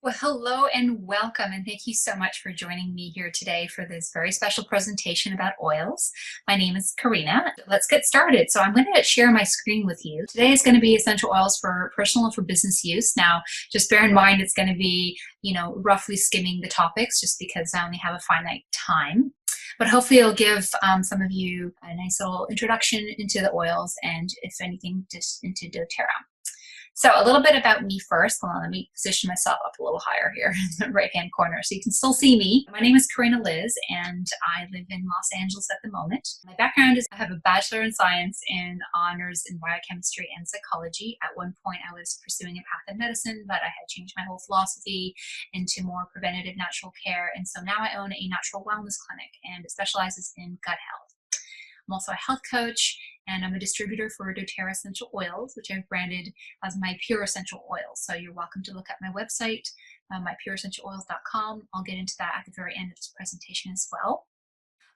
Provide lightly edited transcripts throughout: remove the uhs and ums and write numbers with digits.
Well, hello and welcome, and thank you so much for joining me here today for this very special presentation about oils. My name is Karina. Let's get started. So I'm going to share my screen with you. Today is going to be essential oils for personal and for business use. Now, just bear in mind it's going to be, roughly skimming the topics just because I only have a finite time. But hopefully it'll give some of you a nice little introduction into the oils and, if anything, just into doTERRA. So a little bit about me first. Hold on, let me position myself up a little higher here in the right-hand corner so you can still see me. My name is Karina Liz, and I live in Los Angeles at the moment. My background is I have a Bachelor in Science and honors in biochemistry and psychology. At one point, I was pursuing a path in medicine, but I had changed my whole philosophy into more preventative natural care. And so now I own a natural wellness clinic, and it specializes in gut health. I'm also a health coach, and I'm a distributor for doTERRA essential oils, which I've branded as my pure essential oils. So you're welcome to look at my website, mypureessentialoils.com. I'll get into that at the very end of this presentation as well.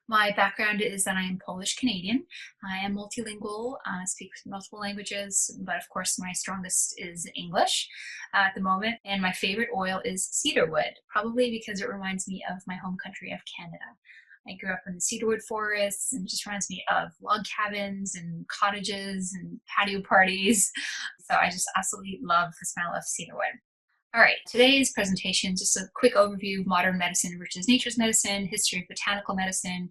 My background is that I am Polish Canadian. I am multilingual, speak multiple languages, but of course my strongest is English at the moment. And my favorite oil is cedarwood, probably because it reminds me of my home country of Canada. I grew up in the cedarwood forests, and it just reminds me of log cabins and cottages and patio parties. So I just absolutely love the smell of cedarwood. All right, today's presentation, just a quick overview of modern medicine versus nature's medicine, history of botanical medicine.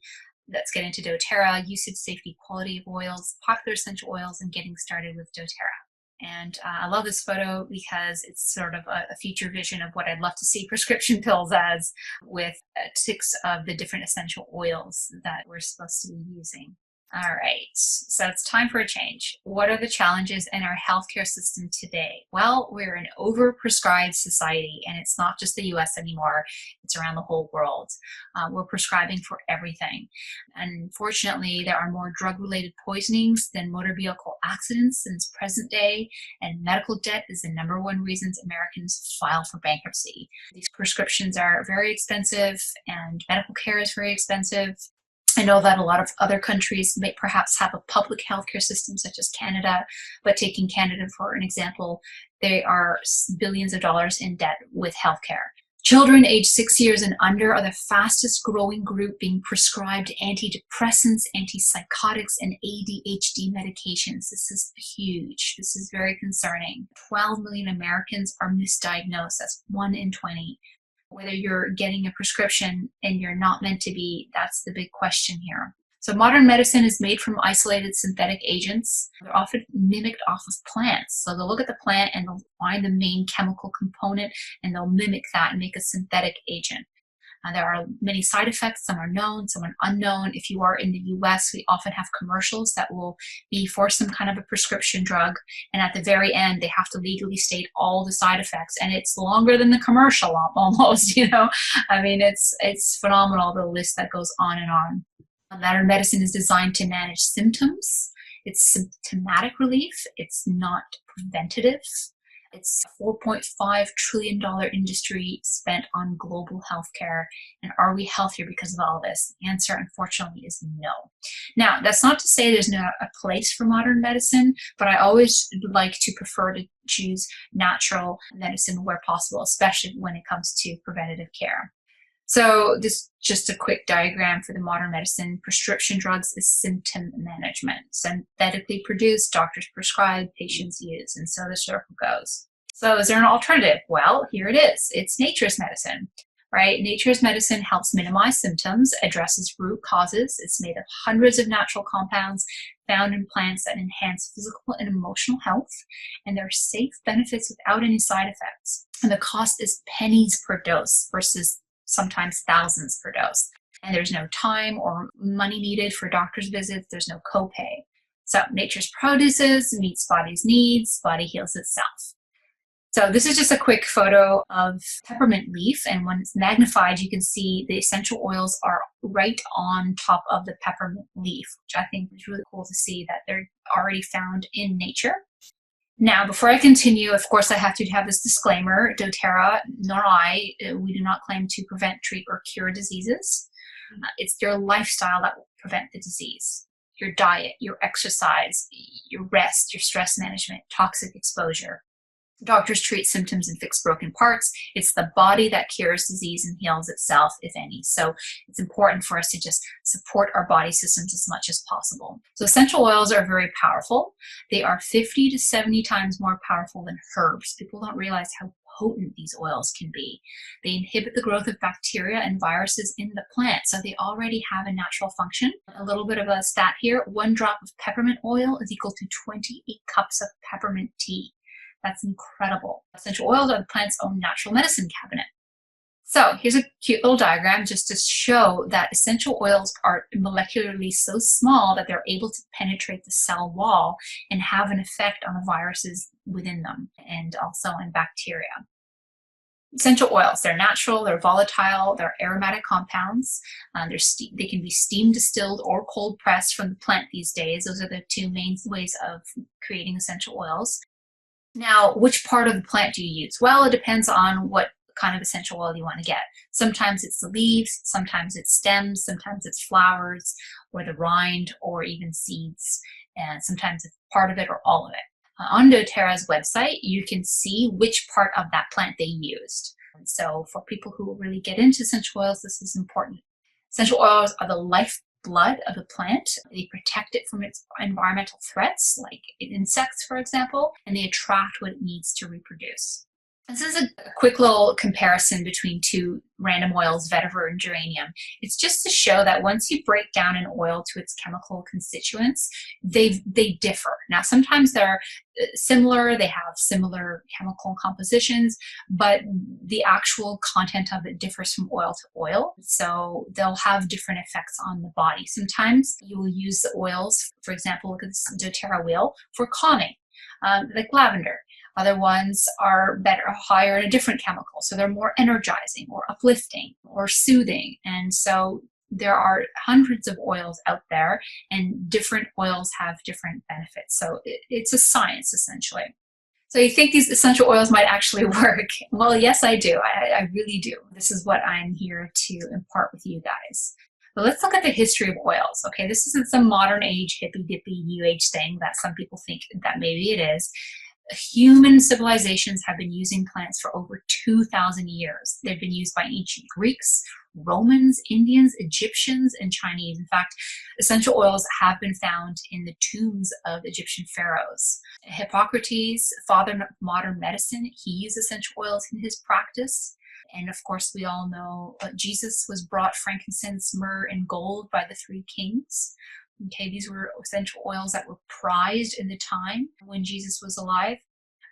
Let's get into doTERRA, usage, safety, quality of oils, popular essential oils, and getting started with doTERRA. And I love this photo because it's sort of a future vision of what I'd love to see prescription pills as, with 6 of the different essential oils that we're supposed to be using. All right, so it's time for a change. What are the challenges in our healthcare system today? Well, we're an overprescribed society, and it's not just the US anymore, it's around the whole world. We're prescribing for everything. Unfortunately, there are more drug-related poisonings than motor vehicle accidents since present day, and medical debt is the #1 reason Americans file for bankruptcy. These prescriptions are very expensive, and medical care is very expensive. I know that a lot of other countries may perhaps have a public healthcare system, such as Canada, but taking Canada for an example, they are billions of dollars in debt with healthcare. Children aged 6 years and under are the fastest growing group being prescribed antidepressants, antipsychotics, and ADHD medications. This is huge. This is very concerning. 12 million Americans are misdiagnosed. That's 1 in 20. Whether you're getting a prescription and you're not meant to be, that's the big question here. So modern medicine is made from isolated synthetic agents. They're often mimicked off of plants. So they'll look at the plant and they'll find the main chemical component and they'll mimic that and make a synthetic agent. There are many side effects. Some are known, some are unknown. If you are in the US, we often have commercials that will be for some kind of a prescription drug. And at the very end, they have to legally state all the side effects. And it's longer than the commercial almost, I mean, it's phenomenal, the list that goes on and on. Modern medicine is designed to manage symptoms. It's symptomatic relief. It's not preventative. It's a $4.5 trillion industry spent on global healthcare. And are we healthier because of all this? The answer, unfortunately, is no. Now, that's not to say there's not a place for modern medicine, but I always like to prefer to choose natural medicine where possible, especially when it comes to preventative care. So this just a quick diagram for the modern medicine. Prescription drugs is symptom management. Synthetically produced, doctors prescribe, patients use, and so the circle goes. So is there an alternative? Well, here it is. It's nature's medicine, right? Nature's medicine helps minimize symptoms, addresses root causes. It's made of hundreds of natural compounds found in plants that enhance physical and emotional health, and there are safe benefits without any side effects. And the cost is pennies per dose versus sometimes thousands per dose. And there's no time or money needed for doctor's visits. There's no copay. So nature's produces, meets body's needs, body heals itself. So this is just a quick photo of peppermint leaf, and when it's magnified, you can see the essential oils are right on top of the peppermint leaf, which I think is really cool to see that they're already found in nature. Now, before I continue, of course, I have to have this disclaimer. doTERRA, nor I, we do not claim to prevent, treat, or cure diseases. It's your lifestyle that will prevent the disease. Your diet, your exercise, your rest, your stress management, toxic exposure. Doctors treat symptoms and fix broken parts. It's the body that cures disease and heals itself, if any. So it's important for us to just support our body systems as much as possible. So essential oils are very powerful. They are 50 to 70 times more powerful than herbs. People don't realize how potent these oils can be. They inhibit the growth of bacteria and viruses in the plant, so they already have a natural function. A little bit of a stat here: 1 drop of peppermint oil is equal to 28 cups of peppermint tea. That's incredible. Essential oils are the plant's own natural medicine cabinet. So here's a cute little diagram just to show that essential oils are molecularly so small that they're able to penetrate the cell wall and have an effect on the viruses within them and also on bacteria. Essential oils, they're natural, they're volatile, they're aromatic compounds. They can be steam distilled or cold pressed from the plant these days. Those are the 2 main ways of creating essential oils. Now, which part of the plant do you use? Well, it depends on what kind of essential oil you want to get. Sometimes it's the leaves, sometimes it's stems, sometimes it's flowers, or the rind, or even seeds, and sometimes it's part of it or all of it. On doTERRA's website, you can see which part of that plant they used. And so for people who really get into essential oils, this is important. Essential oils are the lifeblood of the plant. They protect it from its environmental threats, like insects, for example, and they attract what it needs to reproduce. This is a quick little comparison between 2 random oils, vetiver and geranium. It's just to show that once you break down an oil to its chemical constituents, they differ. Now, sometimes they're similar, they have similar chemical compositions, but the actual content of it differs from oil to oil. So they'll have different effects on the body. Sometimes you will use the oils, for example, look at this doTERRA wheel, for calming, like lavender. Other ones are higher in a different chemical, so they're more energizing or uplifting or soothing. And so there are hundreds of oils out there, and different oils have different benefits. So it's a science, essentially. So you think these essential oils might actually work? Well, yes, I do. I really do. This is what I'm here to impart with you guys. But let's look at the history of oils. Okay, this isn't some modern age, hippy-dippy, new age thing that some people think that maybe it is. Human civilizations have been using plants for over 2,000 years. They've been used by ancient Greeks, Romans, Indians, Egyptians, and Chinese. In fact, essential oils have been found in the tombs of Egyptian pharaohs. Hippocrates, father of modern medicine, he used essential oils in his practice. And of course, we all know Jesus was brought frankincense, myrrh, and gold by the 3 kings. Okay, these were essential oils that were prized in the time when Jesus was alive.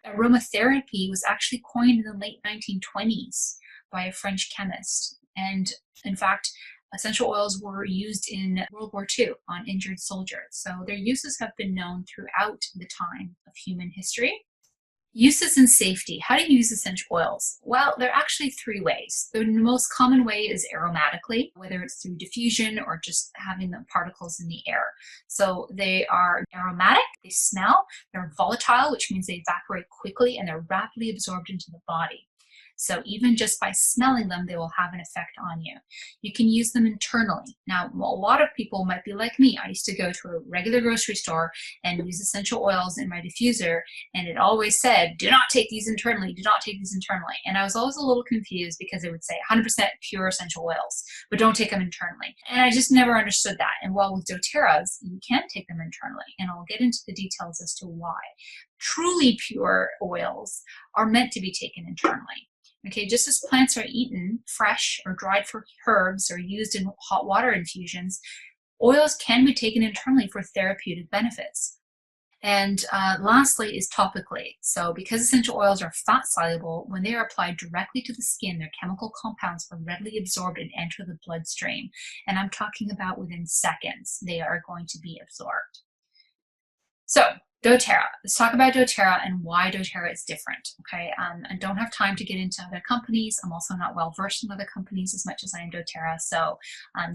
Aromatherapy was actually coined in the late 1920s by a French chemist. And in fact, essential oils were used in World War II on injured soldiers. So their uses have been known throughout the time of human history. Uses and safety. How do you use essential oils? Well, there are actually 3 ways. The most common way is aromatically, whether it's through diffusion or just having the particles in the air. So they are aromatic, they smell, they're volatile, which means they evaporate quickly, and they're rapidly absorbed into the body. So even just by smelling them, they will have an effect on you. You can use them internally. Now, a lot of people might be like me. I used to go to a regular grocery store and use essential oils in my diffuser, and it always said, do not take these internally, do not take these internally. And I was always a little confused because it would say 100% pure essential oils, but don't take them internally. And I just never understood that. And while with doTERRA's, you can take them internally, and I'll get into the details as to why. Truly pure oils are meant to be taken internally. Okay, just as plants are eaten fresh or dried for herbs or used in hot water infusions, oils can be taken internally for therapeutic benefits. And lastly is topically. So because essential oils are fat soluble, when they are applied directly to the skin, their chemical compounds are readily absorbed and enter the bloodstream. And I'm talking about within seconds, they are going to be absorbed. So doTERRA. Let's talk about doTERRA and why doTERRA is different. Okay, I don't have time to get into other companies. I'm also not well versed in other companies as much as I am doTERRA. So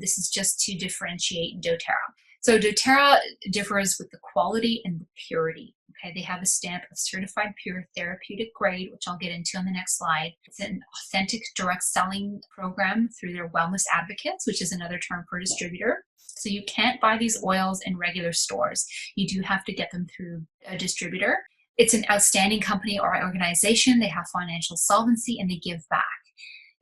this is just to differentiate doTERRA. So doTERRA differs with the quality and the purity. Okay, they have a stamp of certified pure therapeutic grade, which I'll get into on the next slide. It's an authentic direct selling program through their wellness advocates, which is another term for distributor. So you can't buy these oils in regular stores. You do have to get them through a distributor. It's an outstanding company or organization. They have financial solvency and they give back.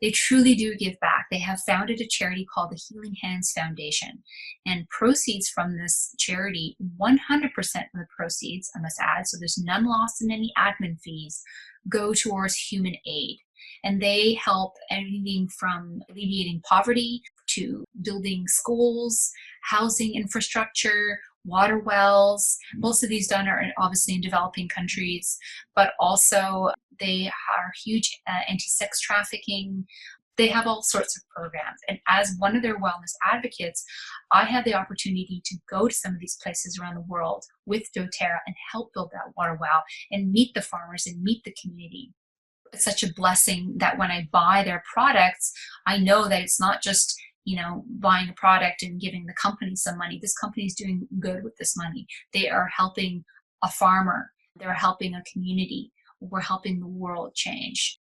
They truly do give back. They have founded a charity called the Healing Hands Foundation, and proceeds from this charity, 100% of the proceeds, I must add, so there's none lost in any admin fees, go towards human aid. And they help everything from alleviating poverty to building schools, housing infrastructure, water wells. Most of these done are obviously in developing countries, but also they are huge anti-sex trafficking. They have all sorts of programs. And as one of their wellness advocates, I had the opportunity to go to some of these places around the world with doTERRA and help build that water well and meet the farmers and meet the community. It's such a blessing that when I buy their products, I know that it's not just, buying a product and giving the company some money. This company is doing good with this money. They are helping a farmer. They're helping a community. We're helping the world change.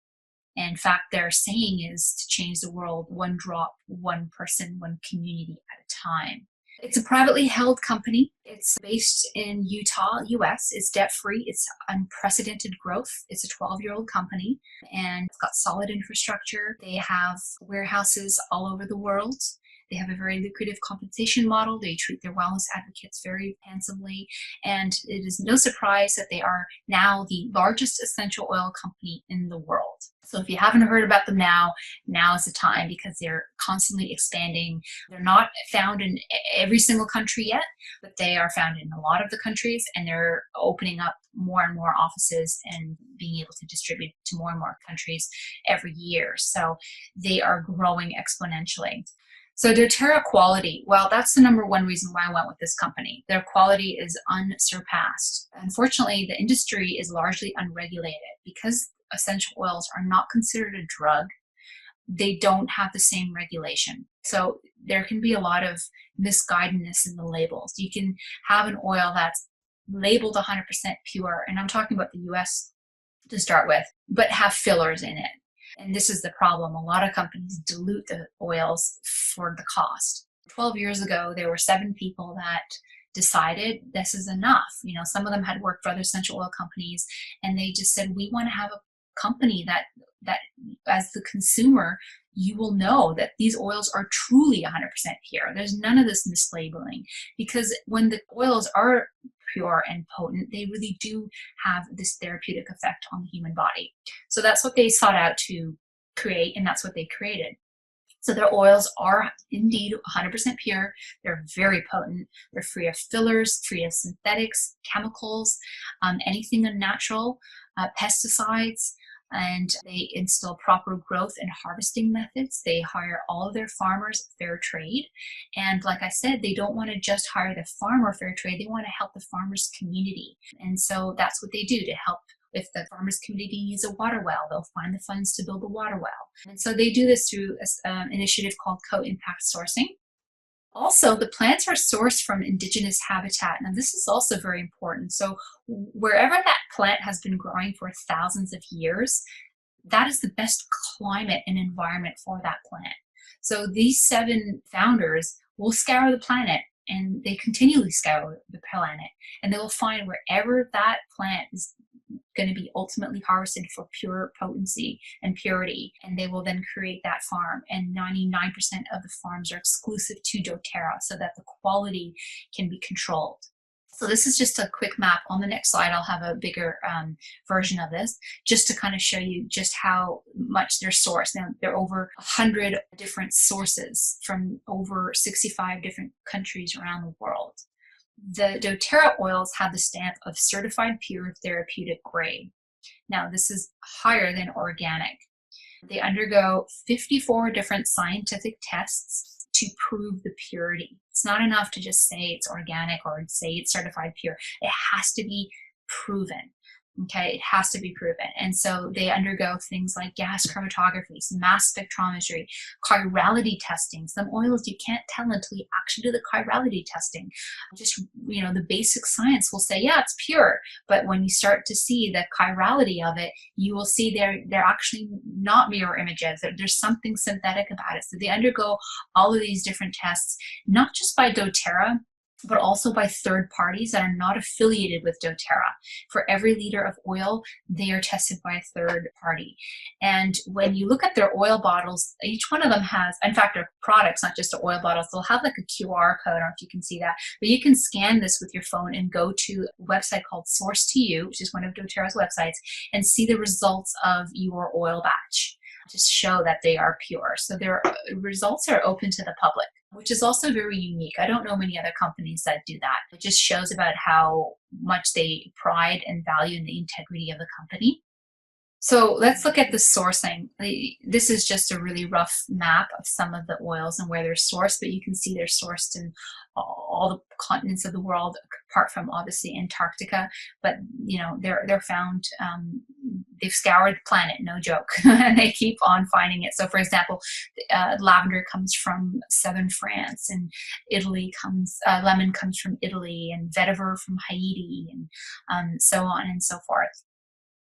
And in fact, their saying is to change the world one drop, one person, one community at a time. It's a privately held company. It's based in Utah, US. It's debt-free. It's unprecedented growth. It's a 12-year-old company, and it's got solid infrastructure. They have warehouses all over the world. They have a very lucrative compensation model. They treat their wellness advocates very handsomely. And it is no surprise that they are now the largest essential oil company in the world. So if you haven't heard about them now is the time, because they're constantly expanding. They're not found in every single country yet, but they are found in a lot of the countries, and they're opening up more and more offices and being able to distribute to more and more countries every year. So they are growing exponentially. So doTERRA Quality, well, that's the number one reason why I went with this company. Their quality is unsurpassed. Unfortunately, the industry is largely unregulated because essential oils are not considered a drug. They don't have the same regulation. So there can be a lot of misguidedness in the labels. You can have an oil that's labeled 100% pure, and I'm talking about the US to start with, but have fillers in it. And this is the problem. A lot of companies dilute the oils for the cost. 12 years ago, there were 7 people that decided this is enough. Some of them had worked for other essential oil companies, and they just said, we want to have a company that as the consumer, you will know that these oils are truly 100% pure. There's none of this mislabeling, because when the oils are pure and potent, they really do have this therapeutic effect on the human body. So that's what they sought out to create, and that's what they created. So their oils are indeed 100% pure. They're very potent. They're free of fillers, free of synthetics, chemicals, anything unnatural, pesticides, and they instill proper growth and harvesting methods. They hire all of their farmers fair trade. And like I said, they don't want to just hire the farmer fair trade. They want to help the farmers community. And so that's what they do to help. If the farmers community needs a water well, they'll find the funds to build a water well. And so they do this through an initiative called co-impact sourcing. Also, the plants are sourced from indigenous habitat. Now, this is also very important. So wherever that plant has been growing for thousands of years, that is the best climate and environment for that plant. So these 7 founders will scour the planet, and they continually scour the planet, and they will find wherever that plant is going to be ultimately harvested for pure potency and purity, and they will then create that farm. And 99% of the farms are exclusive to doTERRA, so that the quality can be controlled. So this is just a quick map. On the next slide, I'll have a bigger version of this, just to kind of show you just how much they're sourced. Now, there are over 100 different sources from over 65 different countries around the world. The doTERRA oils have the stamp of certified pure therapeutic grade. Now, this is higher than organic. They undergo 54 different scientific tests to prove the purity. It's not enough to just say it's organic or say it's certified pure. It has to be proven. Okay, it has to be proven. And so they undergo things like gas chromatography, mass spectrometry, chirality testing. Some oils you can't tell until you actually do the chirality testing. Just, the basic science will say, yeah, it's pure. But when you start to see the chirality of it, you will see they're actually not mirror images. There's something synthetic about it. So they undergo all of these different tests, not just by doTERRA, but also by third parties that are not affiliated with doTERRA. For every liter of oil, they are tested by a third party. And when you look at their oil bottles, each one of them has, in fact, their products, not just the oil bottles, they'll have like a QR code. I don't know if you can see that, but you can scan this with your phone and go to a website called Source to You, which is one of doTERRA's websites, and see the results of your oil batch to show that they are pure. So their results are open to the public, which is also very unique. I don't know many other companies that do that. It just shows about how much they pride and value in the integrity of the company. So let's look at the sourcing. This is just a really rough map of some of the oils and where they're sourced, but you can see they're sourced in all the continents of the world, apart from obviously Antarctica. But you know, they're found. They've scoured the planet, no joke, and they keep on finding it. So, for example, lavender comes from southern France, and lemon comes from Italy, and vetiver from Haiti, and so on and so forth.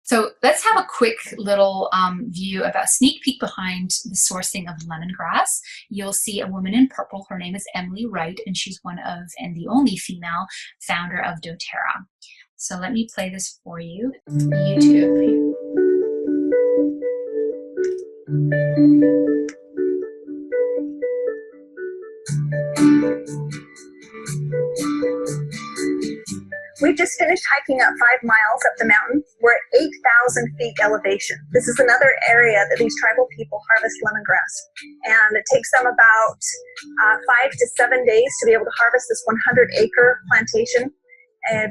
So let's have a quick little view about sneak peek behind the sourcing of lemongrass. You'll see a woman in purple. Her name is Emily Wright, and she's one of and the only female founder of doTERRA. So let me play this for you. YouTube. We've just finished hiking up 5 miles up the mountain. We're at 8,000 feet elevation. This is another area that these tribal people harvest lemongrass. And it takes them about 5 to 7 days to be able to harvest this 100-acre plantation.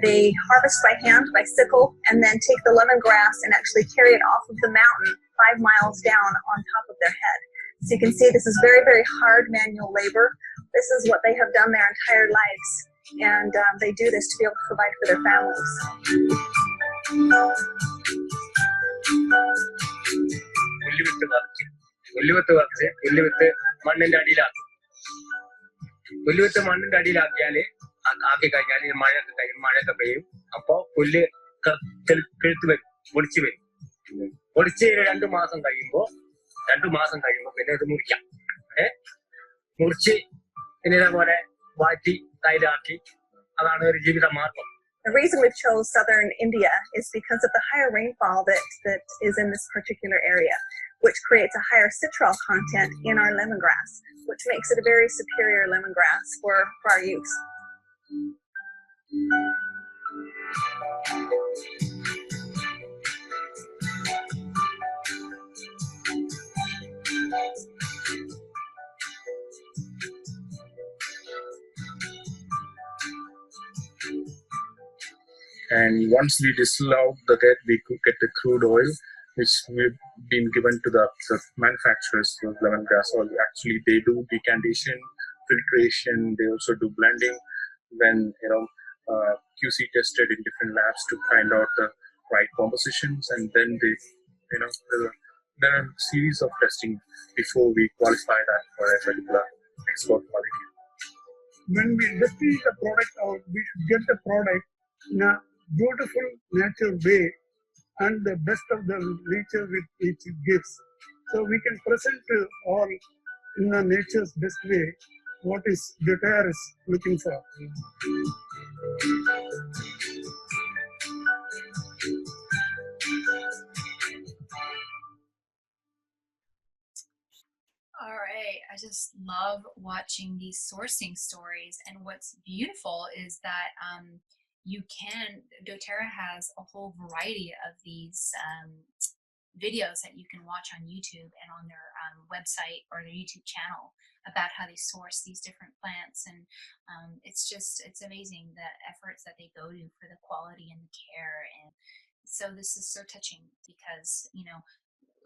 They harvest by hand, by sickle, and then take the lemongrass and actually carry it off of the mountain 5 miles down on top of their head. So you can see this is very, very hard manual labor. This is what they have done their entire lives. And they do this to be able to provide for their families. The reason we've chose southern India is because of the higher rainfall that is in this particular area, which creates a higher citral content in our lemongrass, which makes it a very superior lemongrass for our use. And once we distill out the get, we could get the crude oil, which we've been given to the manufacturers of lemongrass oil. Actually, they do decantation, filtration. They also do blending. Then QC tested in different labs to find out the right compositions, and then they, there are a series of testing before we qualify that for a particular export quality. When we distill the product out, we should get the product in a beautiful, natural way, and the best of the nature which it gives. So we can present to all in the nature's best way what is doTERRA is looking for. All right, I just love watching these sourcing stories, and what's beautiful is that doTERRA has a whole variety of these videos that you can watch on YouTube and on their website or their YouTube channel about how they source these different plants, and it's amazing the efforts that they go to for the quality and the care. And so this is so touching because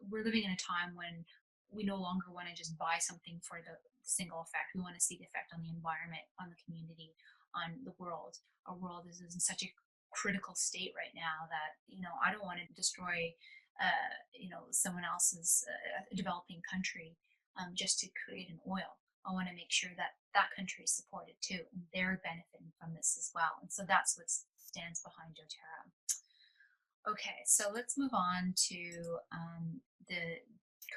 we're living in a time when we no longer want to just buy something for the single effect. We want to see the effect on the environment, on the community, on the world. Our world is in such a critical state right now that I don't want to destroy someone else's developing country just to create an oil. I want to make sure that that country is supported too, and they're benefiting from this as well. And so that's what stands behind doTERRA. Okay, so let's move on to the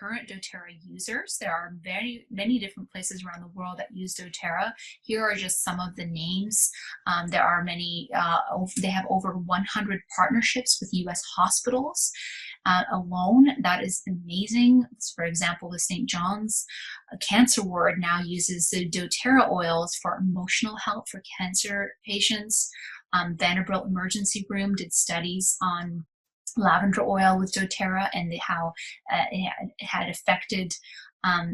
current doTERRA users. There are many different places around the world that use doTERRA. Here are just some of the names. There are many, they have over 100 partnerships with US hospitals alone. That is amazing. For example, the St. John's Cancer Ward now uses the doTERRA oils for emotional help for cancer patients. Vanderbilt Emergency Room did studies on lavender oil with doTERRA and how it had affected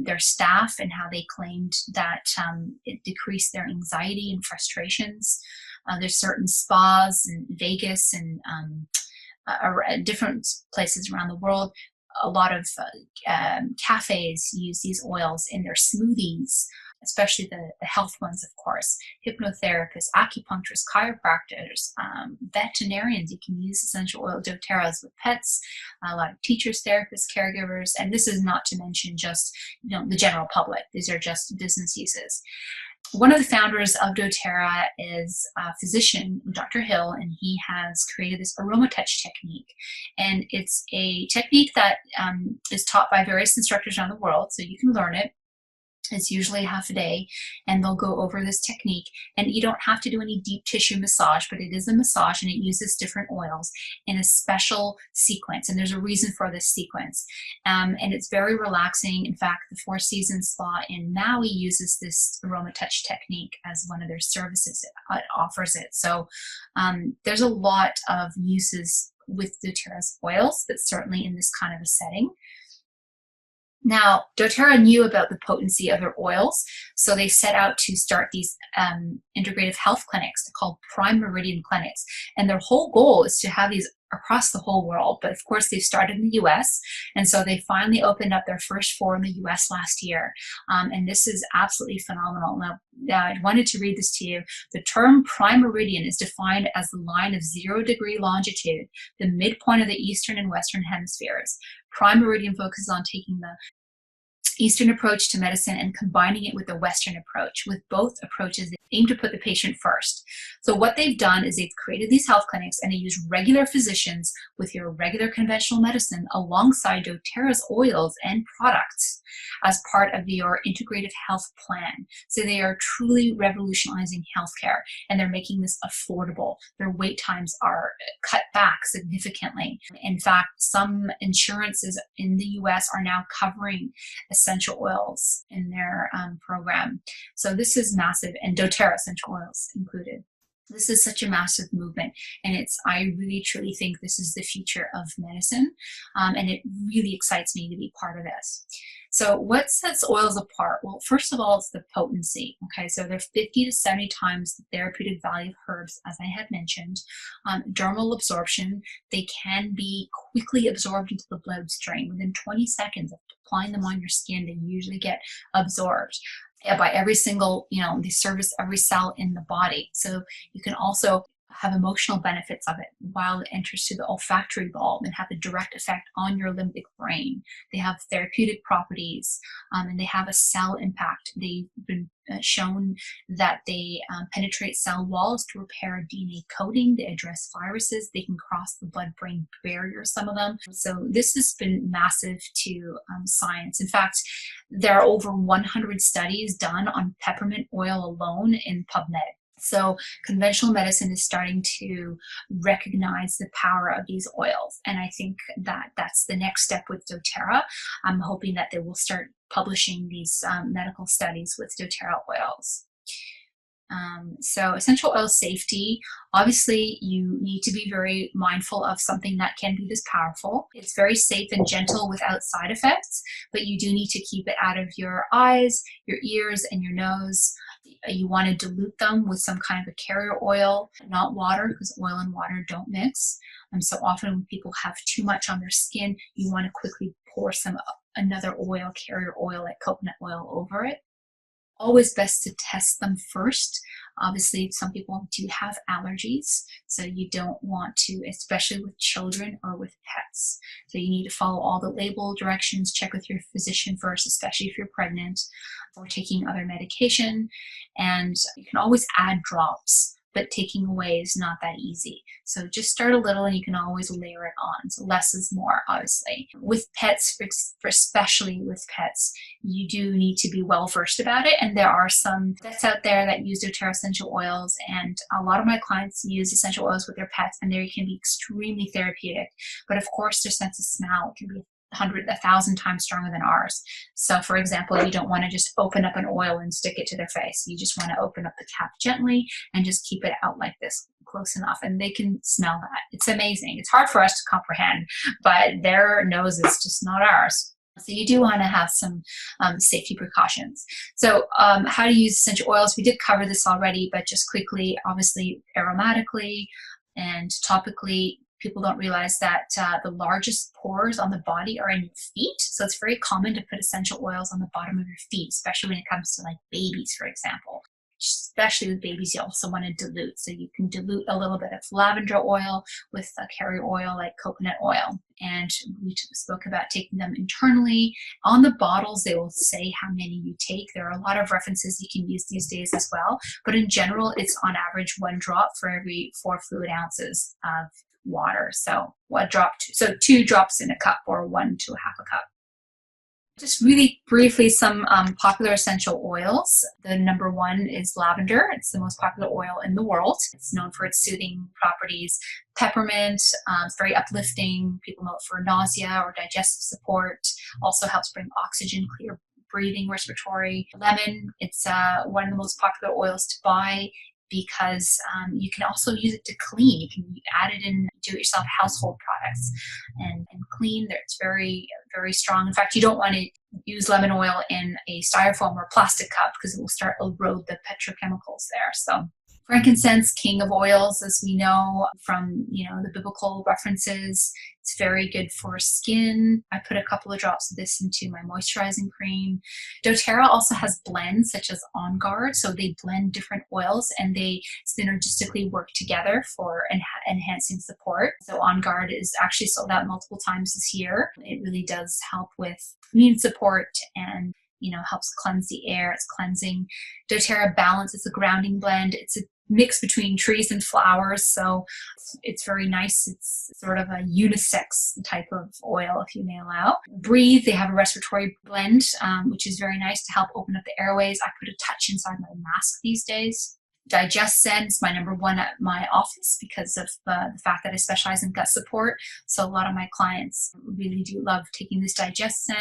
their staff, and how they claimed that it decreased their anxiety and frustrations. There's certain spas in Vegas and different places around the world. A lot of cafes use these oils in their smoothies, especially the health ones, of course. Hypnotherapists, acupuncturists, chiropractors, veterinarians, you can use essential oil doTERRAs with pets, a lot of teachers, therapists, caregivers, and this is not to mention just the general public. These are just business uses. One of the founders of doTERRA is a physician, Dr. Hill, and he has created this aroma touch technique. And it's a technique that is taught by various instructors around the world, so you can learn it. It's usually half a day, and they'll go over this technique, and you don't have to do any deep tissue massage, but it is a massage, and it uses different oils in a special sequence, and there's a reason for this sequence, and it's very relaxing. In fact, the Four Seasons Spa in Maui uses this aroma touch technique as one of their services. It offers it. So there's a lot of uses with doTERRA's oils, but certainly in this kind of a setting. Now, doTERRA knew about the potency of their oils, so they set out to start these integrative health clinics. They're called Prime Meridian clinics, and their whole goal is to have these across the whole world. But of course, they've started in the US, and so they finally opened up their first 4 in the US last year. And this is absolutely phenomenal. Now, I wanted to read this to you. The term prime meridian is defined as the line of 0-degree longitude, the midpoint of the eastern and western hemispheres. Prime meridian focuses on taking the Eastern approach to medicine and combining it with the Western approach. With both approaches, they aim to put the patient first. So what they've done is they've created these health clinics, and they use regular physicians with your regular conventional medicine alongside doTERRA's oils and products as part of your integrative health plan. So they are truly revolutionizing healthcare, and they're making this affordable. Their wait times are cut back significantly. In fact, some insurances in the US are now covering essential oils in their program. So this is massive, and doTERRA essential oils included. This is such a massive movement, and I really truly think this is the future of medicine, and it really excites me to be part of this. So what sets oils apart? Well, first of all, it's the potency. Okay, so they're 50 to 70 times the therapeutic value of herbs, as I had mentioned. Dermal absorption, they can be quickly absorbed into the bloodstream. Within 20 seconds of applying them on your skin, they usually get absorbed by every single, they service every cell in the body. So you can also have emotional benefits of it while it enters through the olfactory bulb and have a direct effect on your limbic brain. They have therapeutic properties, and they have a cell impact. They've been shown that they penetrate cell walls to repair DNA coding. They address viruses. They can cross the blood-brain barrier, some of them. So this has been massive to science. In fact, there are over 100 studies done on peppermint oil alone in PubMed. So conventional medicine is starting to recognize the power of these oils, and I think that that's the next step with doTERRA. I'm hoping that they will start publishing these medical studies with doTERRA oils. So essential oil safety, obviously you need to be very mindful of something that can be this powerful. It's very safe and gentle without side effects, but you do need to keep it out of your eyes, your ears, and your nose. You want to dilute them with some kind of a carrier oil, not water, because oil and water don't mix. So often when people have too much on their skin, you want to quickly pour another oil, carrier oil like coconut oil over it. Always best to test them first. Obviously, some people do have allergies, so you don't want to, especially with children or with pets. So you need to follow all the label directions, check with your physician first, especially if you're pregnant or taking other medication. And you can always add drops, but taking away is not that easy. So just start a little and you can always layer it on. So less is more, obviously. With pets, especially with pets, you do need to be well versed about it. And there are some vets out there that use doTERRA essential oils, and a lot of my clients use essential oils with their pets, and they can be extremely therapeutic. But of course, their sense of smell can be 1,000 times stronger than ours. So for example, you don't want to just open up an oil and stick it to their face. You just want to open up the cap gently and just keep it out like this, close enough, and they can smell that. It's amazing. It's hard for us to comprehend, but their nose is just not ours. So you do want to have some safety precautions. So how to use essential oils, we did cover this already, but just quickly, obviously aromatically and topically. People don't realize that the largest pores on the body are in your feet. So it's very common to put essential oils on the bottom of your feet, especially when it comes to like babies, for example. Especially with babies, you also want to dilute. So you can dilute a little bit of lavender oil with a carrier oil like coconut oil. And we spoke about taking them internally. On the bottles, they will say how many you take. There are a lot of references you can use these days as well. But in general, it's on average 1 drop for every 4 fluid ounces of water. So 2 drops in a cup, or 1 to 1/2 a cup. Just really briefly, some popular essential oils. The number 1 is lavender. It's the most popular oil in the world. It's known for its soothing properties. Peppermint, it's very uplifting. People know it for nausea or digestive support. Also helps bring oxygen, clear breathing, respiratory. Lemon, it's one of the most popular oils to buy, because you can also use it to clean. You can add it in do-it-yourself household products and clean. It's very, very strong. In fact, you don't want to use lemon oil in a styrofoam or plastic cup, because it will start to erode the petrochemicals there. So frankincense, king of oils, as we know from the biblical references. It's very good for skin. I put a couple of drops of this into my moisturizing cream. doTERRA also has blends such as On Guard, so they blend different oils and they synergistically work together for enhancing support. So On Guard is actually sold out multiple times this year. It really does help with immune support and helps cleanse the air. It's cleansing. doTERRA Balance is a grounding blend. It's a mix between trees and flowers, so it's very nice. It's sort of a unisex type of oil, if you may allow. Breathe, they have a respiratory blend, which is very nice to help open up the airways. I put a touch inside my mask these days. Digestive is my number 1 at my office because of the fact that I specialize in gut support. So a lot of my clients really do love taking this Digestive.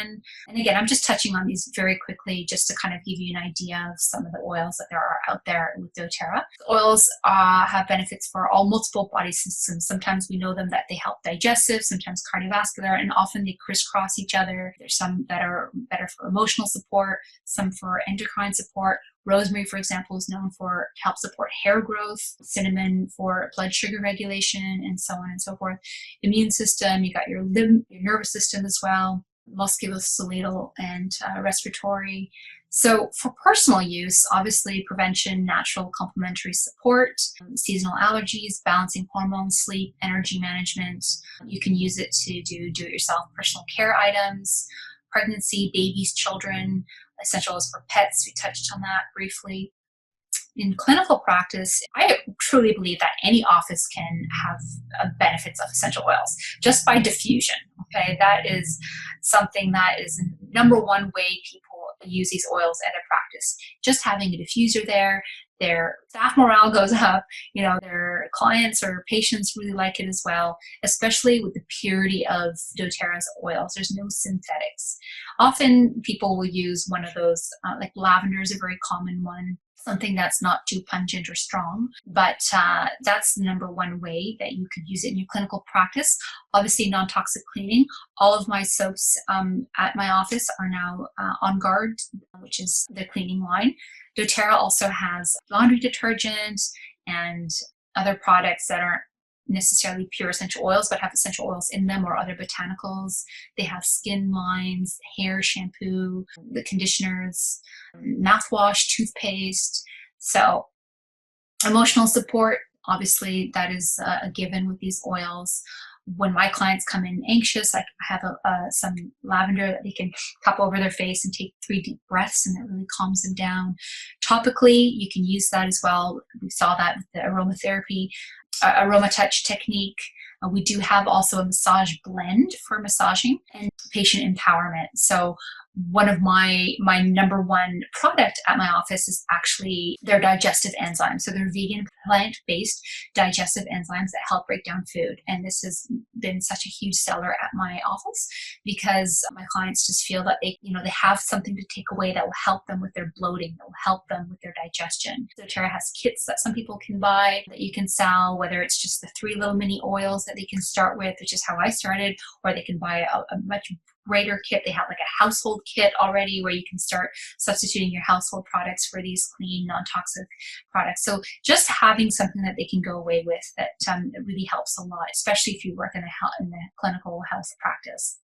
And again, I'm just touching on these very quickly just to kind of give you an idea of some of the oils that there are out there with doTERRA. Oils have benefits for all multiple body systems. Sometimes we know them that they help digestive, sometimes cardiovascular, and often they crisscross each other. There's some that are better for emotional support, some for endocrine support. Rosemary, for example, is known for help support hair growth, cinnamon for blood sugar regulation, and so on and so forth. Immune system, you got your nervous system as well, musculoskeletal and respiratory. So for personal use, obviously prevention, natural complementary support, seasonal allergies, balancing hormones, sleep, energy management. You can use it to do-it-yourself personal care items, pregnancy, babies, children, essential oils for pets. We touched on that briefly. In clinical practice, I truly believe that any office can have benefits of essential oils just by diffusion. Okay, that is something that is number 1 way people use these oils at a practice. Just having a diffuser there, their staff morale goes up, their clients or patients really like it as well, especially with the purity of doTERRA's oils. There's no synthetics. Often people will use one of those, like lavender is a very common one, something that's not too pungent or strong, but that's the number 1 way that you could use it in your clinical practice. Obviously, non-toxic cleaning. All of my soaps at my office are now On Guard, which is the cleaning line. doTERRA also has laundry detergent and other products that aren't necessarily pure essential oils, but have essential oils in them or other botanicals. They have skin lines, hair shampoo, the conditioners, mouthwash, toothpaste. So emotional support, obviously, that is a given with these oils. when my clients come in anxious, I have some lavender that they can cup over their face and take 3 deep breaths, and that really calms them down. Topically, you can use that as well. We saw that with the aromatherapy, aroma touch technique. We do have also a massage blend for massaging and patient empowerment. So one of my number one product at my office is actually their digestive enzymes. So they're vegan, plant-based digestive enzymes that help break down food. And this has been such a huge seller at my office because my clients just feel that they have something to take away that will help them with their bloating, that will help them with their digestion. doTERRA has kits that some people can buy that you can sell, whether it's just the 3 little mini oils that they can start with, which is how I started, or they can buy a much greater kit. They have like a household kit already where you can start substituting your household products for these clean, non-toxic products. So just having something that they can go away with that really helps a lot, especially if you work in the clinical health practice.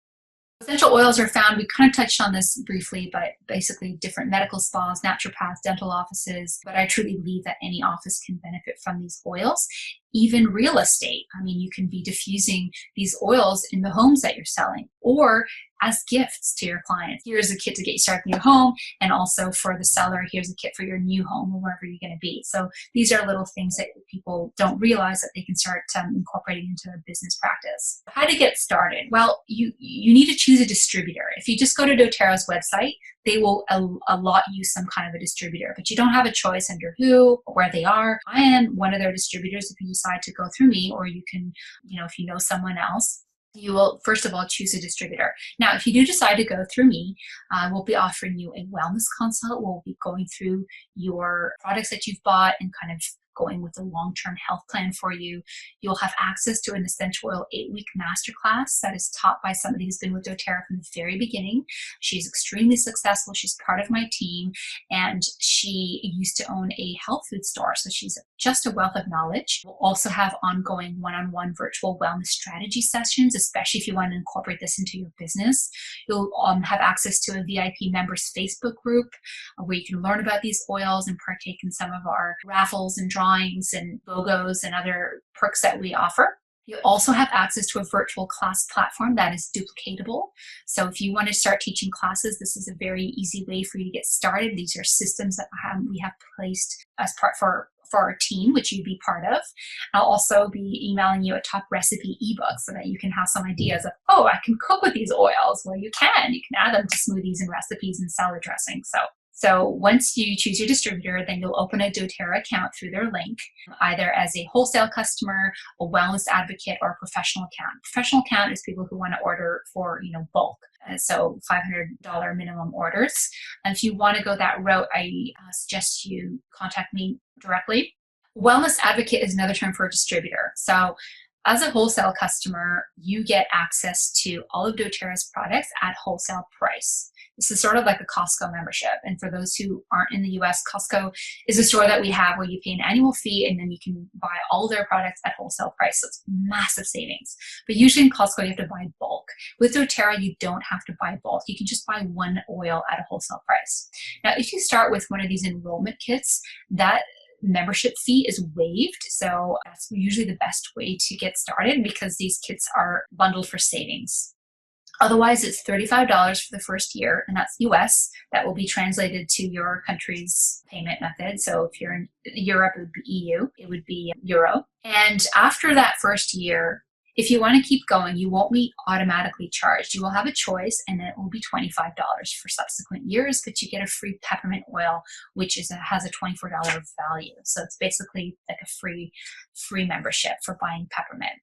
Essential oils are found, we kind of touched on this briefly, but basically different medical spas, naturopaths, dental offices. But I truly believe that any office can benefit from these oils. Even real estate. I mean, you can be diffusing these oils in the homes that you're selling or as gifts to your clients. Here's a kit to get you started in your home, and also for the seller, here's a kit for your new home or wherever you're going to be. So these are little things that people don't realize that they can start incorporating into their business practice. How to get started? Well, you need to choose a distributor. If you just go to doTERRA's website, they will allot you some kind of a distributor, but you don't have a choice under who or where they are. I am one of their distributors if you decide to go through me, or you can, if you know someone else, you will first of all choose a distributor. Now, if you do decide to go through me, we'll be offering you a wellness consult. We'll be going through your products that you've bought and kind of going with a long-term health plan for you. You'll have access to an essential oil 8-week masterclass that is taught by somebody who's been with doTERRA from the very beginning. She's extremely successful. She's part of my team, and she used to own a health food store. So she's just a wealth of knowledge. We'll also have ongoing one-on-one virtual wellness strategy sessions, especially if you want to incorporate this into your business. You'll have access to a VIP members Facebook group where you can learn about these oils and partake in some of our raffles and drawings and logos and other perks that we offer. You also have access to a virtual class platform that is duplicatable. So if you want to start teaching classes, this is a very easy way for you to get started. These are systems that we have placed as part for our team, which you'd be part of. I'll also be emailing you a top recipe ebook so that you can have some ideas of, oh, I can cook with these oils. Well, you can add them to smoothies and recipes and salad dressing. So once you choose your distributor, then you'll open a doTERRA account through their link, either as a wholesale customer, a wellness advocate, or a professional account. Professional account is people who want to order for, bulk. So $500 minimum orders. And if you want to go that route, I suggest you contact me directly. Wellness advocate is another term for a distributor. So as a wholesale customer, you get access to all of doTERRA's products at wholesale price. This is sort of like a Costco membership. And for those who aren't in the US, Costco is a store that we have where you pay an annual fee and then you can buy all their products at wholesale price. So it's massive savings. But usually in Costco, you have to buy bulk. With doTERRA, you don't have to buy bulk. You can just buy one oil at a wholesale price. Now, if you start with one of these enrollment kits, that membership fee is waived. So that's usually the best way to get started because these kits are bundled for savings. Otherwise, it's $35 for the first year, and that's US. That will be translated to your country's payment method. So if you're in Europe, it would be EU. It would be Euro. And after that first year, if you want to keep going, you won't be automatically charged. You will have a choice, and then it will be $25 for subsequent years, but you get a free peppermint oil, which has a $24 value. So it's basically like a free membership for buying peppermint.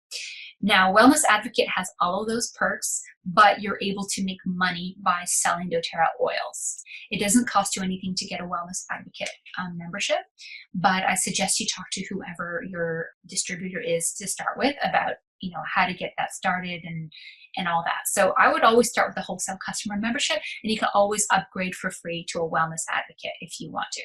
Now, Wellness Advocate has all of those perks, but you're able to make money by selling doTERRA oils. It doesn't cost you anything to get a Wellness Advocate membership, but I suggest you talk to whoever your distributor is to start with about how to get that started and all that. So I would always start with a wholesale customer membership, and you can always upgrade for free to a Wellness Advocate if you want to.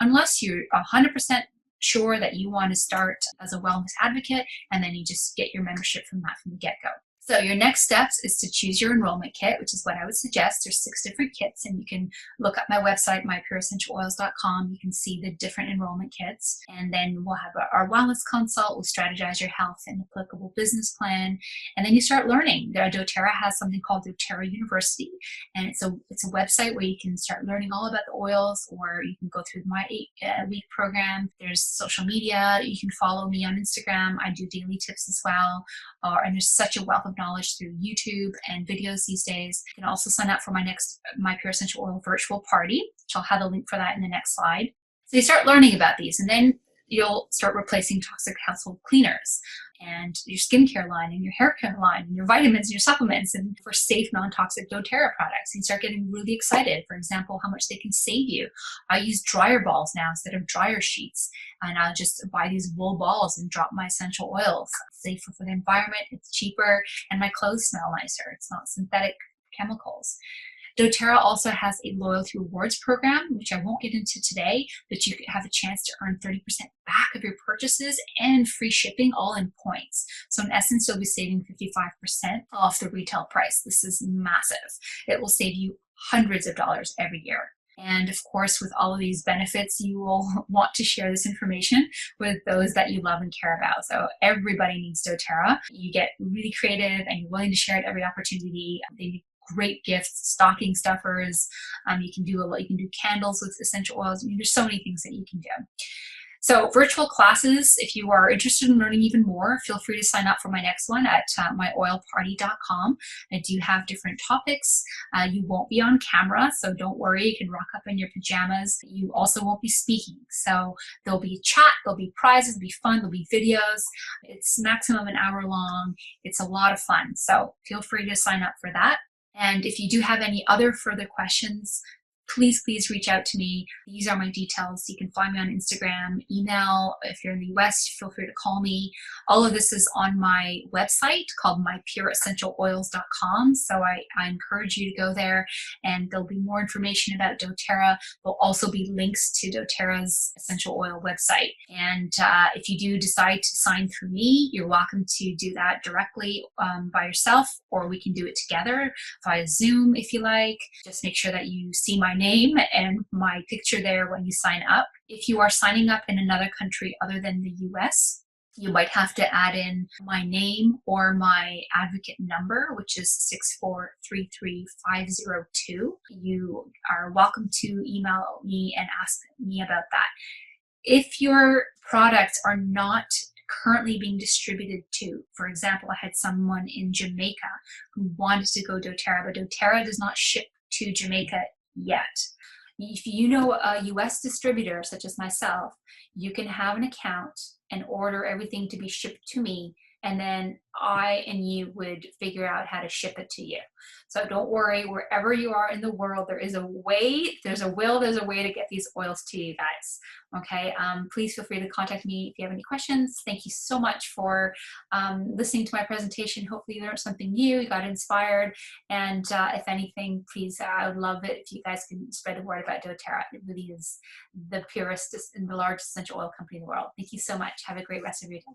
Unless you're 100% sure that you want to start as a Wellness Advocate, and then you just get your membership from the get-go. So your next steps is to choose your enrollment kit, which is what I would suggest. There's 6 different kits, and you can look up my website, mypureessentialoils.com. You can see the different enrollment kits, and then we'll have our wellness consult. We'll strategize your health and applicable business plan, and then you start learning. doTERRA has something called doTERRA University, and it's a website where you can start learning all about the oils, or you can go through my 8-week program. There's social media. You can follow me on Instagram. I do daily tips as well, and there's such a wealth of knowledge through YouTube and videos these days. You can also sign up for my next My Pure Essential Oil virtual party, which I'll have a link for that in the next slide. So you start learning about these, and then you'll start replacing toxic household cleaners and your skincare line and your hair care line and your vitamins and your supplements, and for safe, non-toxic doTERRA products. You start getting really excited, for example, how much they can save you. I use dryer balls now instead of dryer sheets, and I'll just buy these wool balls and drop my essential oils. It's safer for the environment, it's cheaper, and my clothes smell nicer. It's not synthetic chemicals. doTERRA also has a loyalty rewards program, which I won't get into today, but you have a chance to earn 30% back of your purchases and free shipping, all in points. So in essence, you'll be saving 55% off the retail price. This is massive. It will save you hundreds of dollars every year. And of course, with all of these benefits, you will want to share this information with those that you love and care about. So everybody needs doTERRA. You get really creative and you're willing to share it every opportunity. They great gifts, stocking stuffers. You can do candles with essential oils. I mean, there's so many things that you can do. So virtual classes, if you are interested in learning even more, feel free to sign up for my next one at myoilparty.com. I do have different topics. You won't be on camera, so don't worry. You can rock up in your pajamas. You also won't be speaking. So there'll be chat, there'll be prizes, there'll be fun, there'll be videos. It's maximum an hour long. It's a lot of fun. So feel free to sign up for that. And if you do have any other further questions, please reach out to me. These are my details. You can find me on Instagram, email. If you're in the US, feel free to call me. All of this is on my website called mypureessentialoils.com. So I encourage you to go there, and there'll be more information about doTERRA. There'll also be links to doTERRA's essential oil website. And if you do decide to sign through me, you're welcome to do that directly by yourself, or we can do it together via Zoom if you like. Just make sure that you see my name and my picture there when you sign up. If you are signing up in another country other than the US, you might have to add in my name or my advocate number, which is 6433502. You are welcome to email me and ask me about that. If your products are not currently being distributed to, for example, I had someone in Jamaica who wanted to go doTERRA, but doTERRA does not ship to Jamaica yet. If you know a US distributor such as myself, you can have an account and order everything to be shipped to me, and then I and you would figure out how to ship it to you. So don't worry, wherever you are in the world, there is a way, there's a will, there's a way to get these oils to you guys. Okay, please feel free to contact me if you have any questions. Thank you so much for listening to my presentation. Hopefully you learned something new, you got inspired, and if anything, please, I would love it if you guys can spread the word about doTERRA. It really is the purest and the largest essential oil company in the world. Thank you so much. Have a great rest of your day.